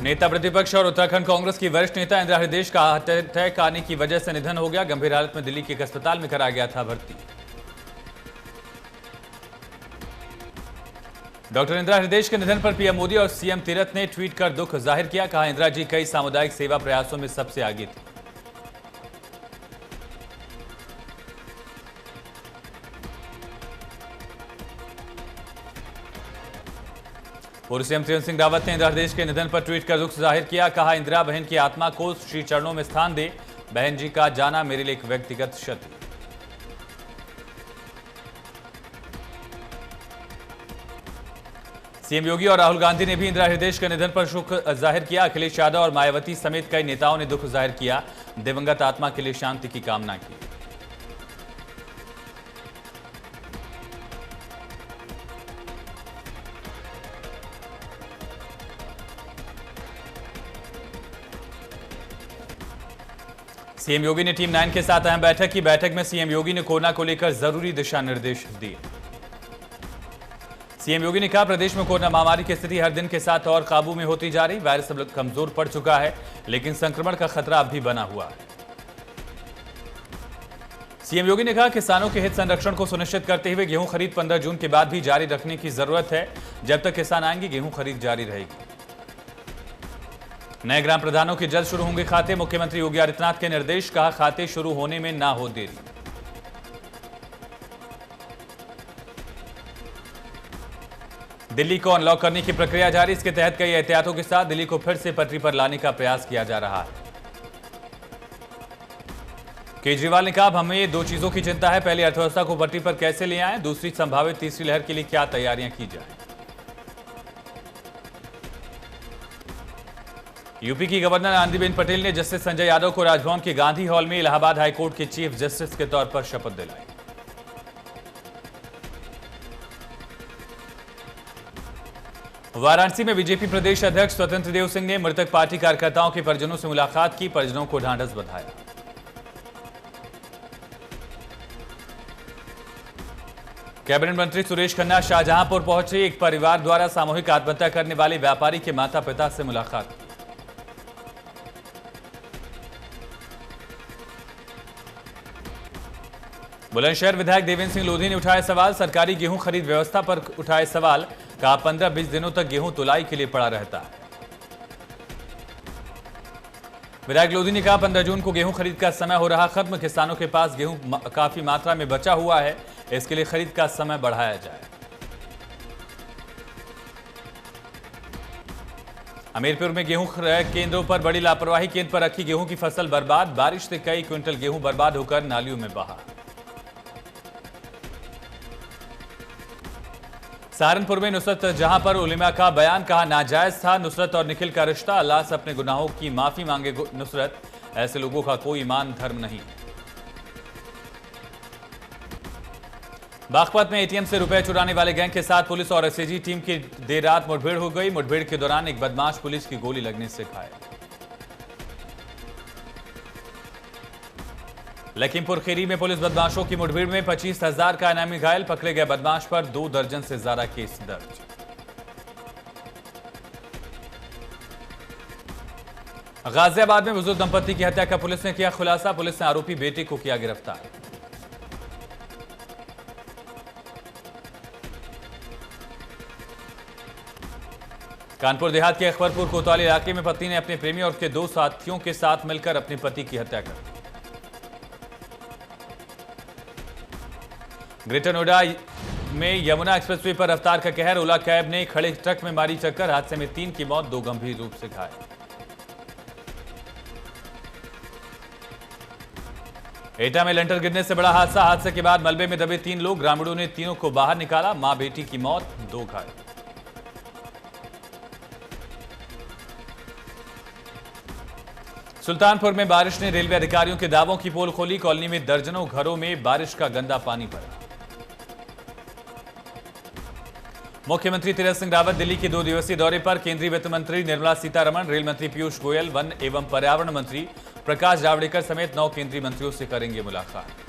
नेता प्रतिपक्ष और उत्तराखंड कांग्रेस की वरिष्ठ नेता इंदिरा हृदयेश का हार्ट अटैक आने की वजह से निधन हो गया। गंभीर हालत में दिल्ली के एक अस्पताल में कराया गया था भर्ती। डॉक्टर इंदिरा हृदयेश के निधन पर पीएम मोदी और सीएम तीरथ ने ट्वीट कर दुख जाहिर किया। कहा, इंदिरा जी कई सामुदायिक सेवा प्रयासों में सबसे आगे थी। पूर्व सीएम त्रिवेंद्र सिंह रावत ने इंदिरा हृदयेश के निधन पर ट्वीट कर दुख जाहिर किया। कहा, इंदिरा बहन की आत्मा को श्री चरणों में स्थान दे। बहन जी का जाना मेरे लिए एक व्यक्तिगत क्षति। सीएम योगी और राहुल गांधी ने भी इंदिरा हृदयेश के निधन पर शोक जाहिर किया। अखिलेश यादव और मायावती समेत कई नेताओं ने दुख जाहिर किया। दिवंगत आत्मा के लिए शांति की कामना की। सीएम योगी ने टीम 9 के साथ अहम बैठक की। बैठक में सीएम योगी ने कोरोना को लेकर जरूरी दिशा निर्देश दिए। सीएम योगी ने कहा, प्रदेश में कोरोना महामारी की स्थिति हर दिन के साथ और काबू में होती जा रही। वायरस अब कमजोर पड़ चुका है, लेकिन संक्रमण का खतरा अब भी बना हुआ है। सीएम योगी ने कहा, किसानों के हित संरक्षण को सुनिश्चित करते हुए गेहूं खरीद 15 जून के बाद भी जारी रखने की जरूरत है। जब तक किसान आएंगे, गेहूं खरीद जारी रहेगी। नए ग्राम प्रधानों के जल्द शुरू होंगे खाते। मुख्यमंत्री योगी आदित्यनाथ के निर्देश। कहा, खाते शुरू होने में ना हो देरी। दिल्ली को अनलॉक करने की प्रक्रिया जारी। इसके तहत कई एहतियातों के साथ दिल्ली को फिर से पटरी पर लाने का प्रयास किया जा रहा है। केजरीवाल ने कहा, अब हमें दो चीजों की चिंता है। पहली, अर्थव्यवस्था को पटरी पर कैसे ले आएं। दूसरी, संभावित तीसरी लहर के लिए क्या तैयारियां की जाए। यूपी की गवर्नर आनंदीबेन पटेल ने जस्टिस संजय यादव को राजभवन के गांधी हॉल में इलाहाबाद हाईकोर्ट के चीफ जस्टिस के तौर पर शपथ दिलाई। वाराणसी में बीजेपी प्रदेश अध्यक्ष स्वतंत्र देव सिंह ने मृतक पार्टी कार्यकर्ताओं के परिजनों से मुलाकात की। परिजनों को ढांढस बंधाया। कैबिनेट मंत्री सुरेश खन्ना शाहजहांपुर पहुंचे। एक परिवार द्वारा सामूहिक आत्महत्या करने वाले व्यापारी के माता पिता से मुलाकात की। बुलंदशहर विधायक देवेंद्र सिंह लोधी ने उठाए सवाल। सरकारी गेहूं खरीद व्यवस्था पर उठाए सवाल। कहा, 15-20 दिनों तक गेहूं तुलाई के लिए पड़ा रहता है। विधायक लोधी ने कहा, 15 जून को गेहूं खरीद का समय हो रहा खत्म। किसानों के पास गेहूं काफी मात्रा में बचा हुआ है। इसके लिए खरीद का समय बढ़ाया जाए। हमीरपुर में गेहूं केंद्रों पर बड़ी लापरवाही। केंद्र पर रखी गेहूं की फसल बर्बाद। बारिश से कई क्विंटल गेहूं बर्बाद होकर नालियों में बहा। सहारनपुर में नुसरत जहां पर उलेमा का बयान। कहा, नाजायज था नुसरत और निखिल का रिश्ता। अल्लाह से अपने गुनाहों की माफी मांगे नुसरत। ऐसे लोगों का कोई ईमान धर्म नहीं। बागपत में एटीएम से रुपए चुराने वाले गैंग के साथ पुलिस और एसएजी टीम की देर रात मुठभेड़ हो गई। मुठभेड़ के दौरान एक बदमाश पुलिस की गोली लगने से घायल। लखीमपुर खीरी में पुलिस बदमाशों की मुठभेड़ में 25,000 का इनामी घायल। पकड़े गए बदमाश पर 2 दर्जन से ज्यादा केस दर्ज। गाजियाबाद में बुजुर्ग दंपति की हत्या का पुलिस ने किया खुलासा। पुलिस ने आरोपी बेटे को किया गिरफ्तार। कानपुर देहात के अकबरपुर कोतवाली इलाके में पत्नी ने अपने प्रेमी और उसके 2 साथियों के साथ मिलकर अपने पति की हत्या कर दी। ग्रेटर नोएडा में यमुना एक्सप्रेसवे पर रफ्तार का कहर। ओला कैब ने खड़े ट्रक में मारी टक्कर। हादसे में 3 की मौत, 2 गंभीर रूप से घायल। एटा में लेंटर गिरने से बड़ा हादसा। हादसे के बाद मलबे में दबे 3 लोग। ग्रामीणों ने तीनों को बाहर निकाला। मां बेटी की मौत, 2 घायल। सुल्तानपुर में बारिश ने रेलवे अधिकारियों के दावों की पोल खोली। कॉलोनी में दर्जनों घरों में बारिश का गंदा पानी भरा। मुख्यमंत्री तीरथ सिंह रावत दिल्ली के 2 दिवसीय दौरे पर। केंद्रीय वित्त मंत्री निर्मला सीतारमण, रेल मंत्री पीयूष गोयल, वन एवं पर्यावरण मंत्री प्रकाश जावड़ेकर समेत 9 केंद्रीय मंत्रियों से करेंगे मुलाकात।